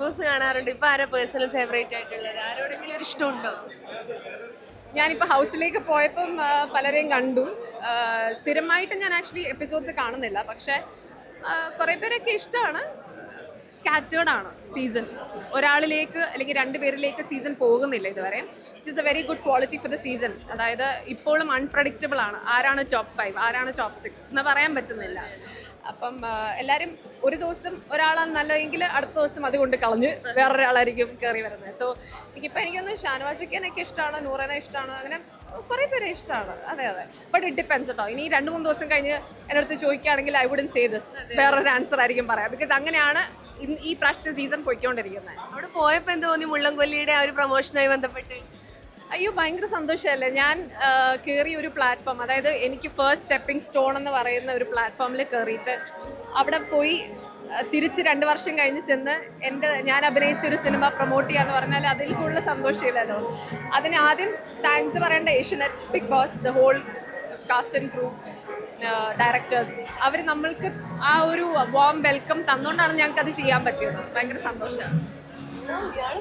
Boss കാണാറുണ്ട്. ഇപ്പൊ ആരാ പേഴ്സണൽ ഫേവറേറ്റ് ആയിട്ടുള്ളത്? ആരോടെങ്കിലും ഒരു ഇഷ്ടമുണ്ടോ? ഞാനിപ്പോൾ ഹൗസിലേക്ക് പോയപ്പം പലരെയും കണ്ടു. സ്ഥിരമായിട്ട് ഞാൻ ആക്ച്വലി എപ്പിസോഡ്സ് കാണുന്നില്ല, പക്ഷേ കുറേ പേരൊക്കെ ഇഷ്ടമാണ്. സ്കാറ്റേർഡ് ആണ് സീസൺ. ഒരാളിലേക്ക് അല്ലെങ്കിൽ രണ്ടുപേരിലേക്ക് സീസൺ പോകുന്നില്ല ഇതുവരെ. It is A very good quality for the season. അതായത് ഇപ്പോഴും അൺപ്രഡിക്റ്റബിൾ ആണ്. ആരാണ് ടോപ്പ് 5, ആരാണ് ടോപ്പ് 6 എന്ന് പറയാൻ പറ്റുന്നില്ല. അപ്പം എല്ലാവരും ഒരു ദിവസം ഒരാളാണ് നല്ലതെങ്കിൽ അടുത്ത ദിവസം അതുകൊണ്ട് കളഞ്ഞ് വേറൊരാളായിരിക്കും കയറി വരുന്നത്. സോ എനിക്കൊന്നും ഷാനവാസിക്കാനൊക്കെ ഇഷ്ടമാണ്, നൂറനെ ഇഷ്ടമാണ്, അങ്ങനെ കുറേ പേരെ ഇഷ്ടമാണ്. അതെ അതെ, ബട്ട് ഇറ്റ് ഡിപ്പെൻസ് കേട്ടോ. ഇനി 2-3 ദിവസം കഴിഞ്ഞ് എൻ്റെ അടുത്ത് ചോദിക്കുകയാണെങ്കിൽ ഐ വുഡൻ സേ ദിസ്, വേറൊരു ആൻസർ ആയിരിക്കും പറയാം. ബിക്കോസ് അങ്ങനെയാണ് ഈ പ്രാവശ്യത്തെ സീസൺ പോയിക്കൊണ്ടിരിക്കുന്നത്. അവിടെ പോയപ്പോ എന്ത് തോന്നി മുള്ളംകൊല്ലിയുടെ ആ ഒരു പ്രൊമോഷനുമായി ബന്ധപ്പെട്ട്? അയ്യോ, ഭയങ്കര സന്തോഷമല്ലേ. ഞാൻ കയറിയ ഒരു പ്ലാറ്റ്ഫോം, അതായത് എനിക്ക് ഫസ്റ്റ് സ്റ്റെപ്പിംഗ് സ്റ്റോൺ എന്ന് പറയുന്ന ഒരു പ്ലാറ്റ്ഫോമിൽ കയറിയിട്ട് അവിടെ പോയി തിരിച്ച് 2 വർഷം കഴിഞ്ഞ് ചെന്ന് ഞാൻ അഭിനയിച്ച ഒരു സിനിമ പ്രൊമോട്ട് ചെയ്യാന്ന് പറഞ്ഞാൽ അതിൽ കൂടുതൽ സന്തോഷമില്ലല്ലോ. അതിന് ആദ്യം താങ്ക്സ് പറയേണ്ട Asianet, big boss, the whole cast and crew, directors. അവർ നമ്മൾക്ക് ആ ഒരു വാം വെൽക്കം തന്നുകൊണ്ടാണ് ഞങ്ങൾക്ക് അത് ചെയ്യാൻ പറ്റിയത്. ഭയങ്കര സന്തോഷമാണ്. ഇയാള്